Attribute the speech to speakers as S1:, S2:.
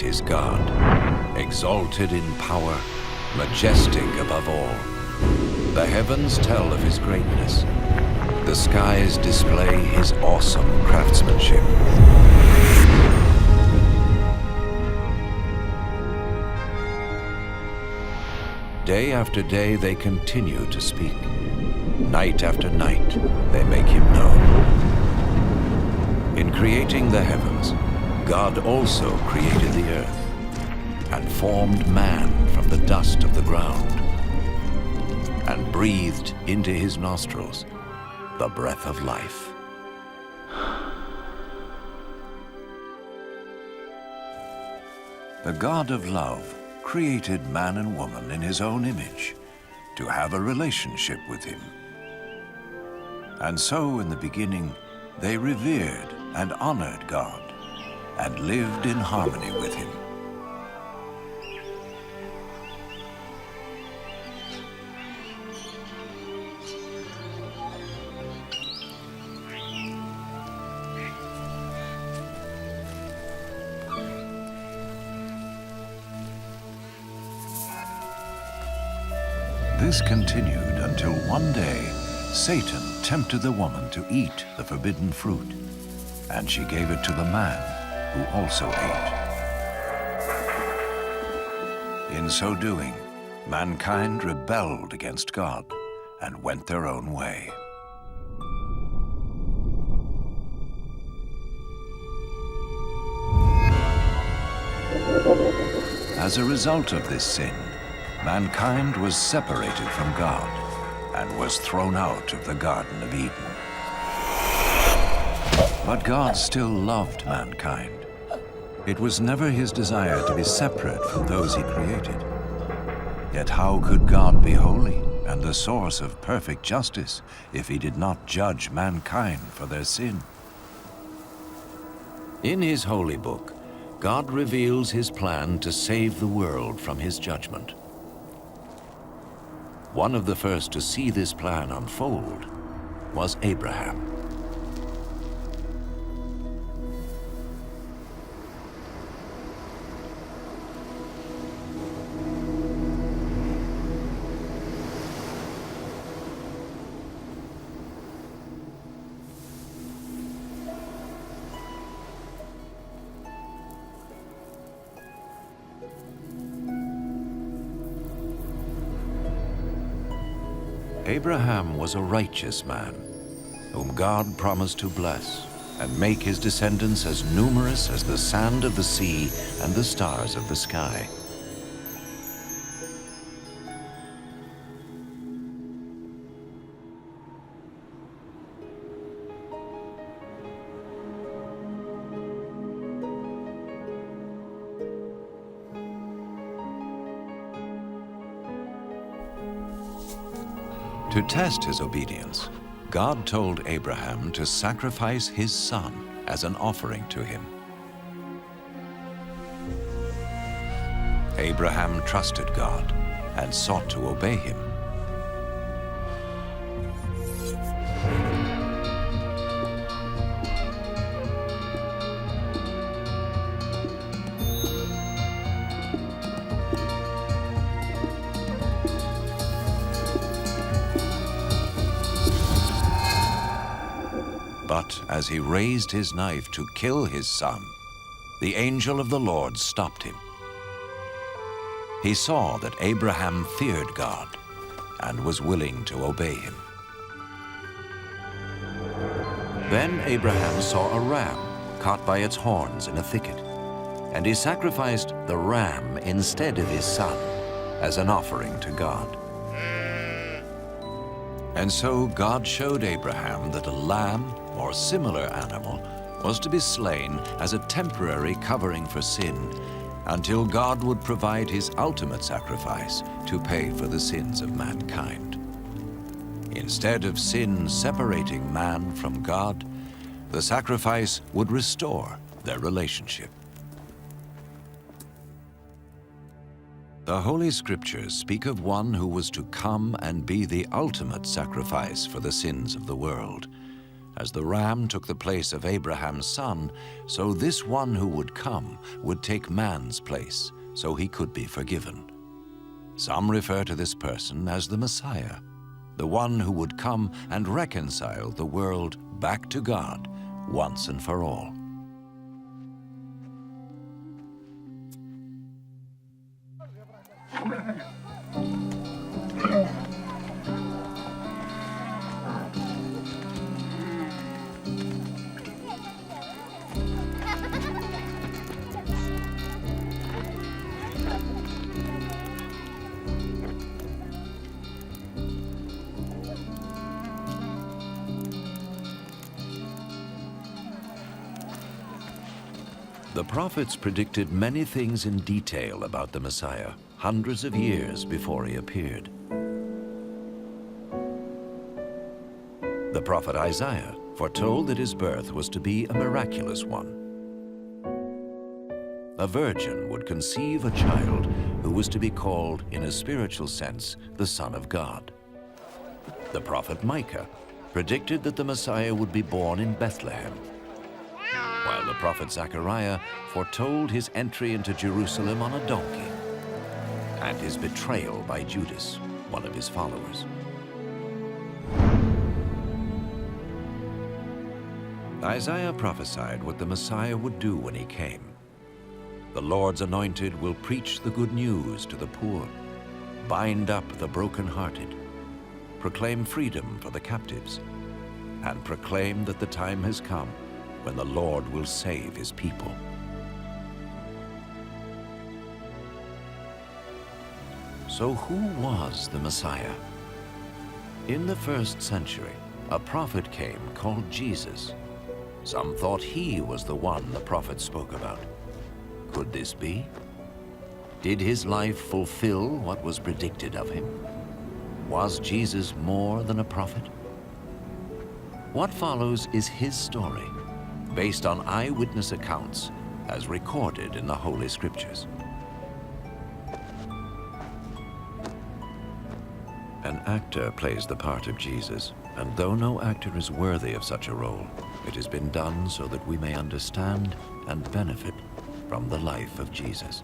S1: is God, exalted in power, majestic above all. The heavens tell of his greatness. The skies display his awesome craftsmanship. Day after day they continue to speak. Night after night they make him known. In creating the heavens, God also created the earth and formed man from the dust of the ground and breathed into his nostrils the breath of life. The God of love created man and woman in his own image to have a relationship with him. And so in the beginning, they revered and honored God and lived in harmony with him. This continued until one day, Satan tempted the woman to eat the forbidden fruit, and she gave it to the man, who also ate. In so doing, mankind rebelled against God and went their own way. As a result of this sin, mankind was separated from God and was thrown out of the Garden of Eden. But God still loved mankind. It was never his desire to be separate from those he created. Yet how could God be holy and the source of perfect justice if he did not judge mankind for their sin? In his holy book, God reveals his plan to save the world from his judgment. One of the first to see this plan unfold was Abraham. Abraham was a righteous man, whom God promised to bless and make his descendants as numerous as the sand of the sea and the stars of the sky. To test his obedience, God told Abraham to sacrifice his son as an offering to him. Abraham trusted God and sought to obey him. But as he raised his knife to kill his son, the angel of the Lord stopped him. He saw that Abraham feared God and was willing to obey him. Then Abraham saw a ram caught by its horns in a thicket, and he sacrificed the ram instead of his son as an offering to God. And so God showed Abraham that a lamb or similar animal was to be slain as a temporary covering for sin until God would provide his ultimate sacrifice to pay for the sins of mankind. Instead of sin separating man from God, the sacrifice would restore their relationship. The Holy Scriptures speak of one who was to come and be the ultimate sacrifice for the sins of the world, As the ram took the place of Abraham's son, so this one who would come would take man's place, so he could be forgiven. Some refer to this person as the Messiah, the one who would come and reconcile the world back to God once and for all. The prophets predicted many things in detail about the Messiah, hundreds of years before he appeared. The prophet Isaiah foretold that his birth was to be a miraculous one. A virgin would conceive a child who was to be called, in a spiritual sense, the Son of God. The prophet Micah predicted that the Messiah would be born in Bethlehem, while the prophet Zechariah foretold his entry into Jerusalem on a donkey and his betrayal by Judas, one of his followers. Isaiah prophesied what the Messiah would do when he came. The Lord's anointed will preach the good news to the poor, bind up the brokenhearted, proclaim freedom for the captives, and proclaim that the time has come when the Lord will save his people. So who was the Messiah? In the first century, a prophet came called Jesus. Some thought he was the one the prophet spoke about. Could this be? Did his life fulfill what was predicted of him? Was Jesus more than a prophet? What follows is his story, based on eyewitness accounts as recorded in the Holy Scriptures. An actor plays the part of Jesus, and though no actor is worthy of such a role, it has been done so that we may understand and benefit from the life of Jesus.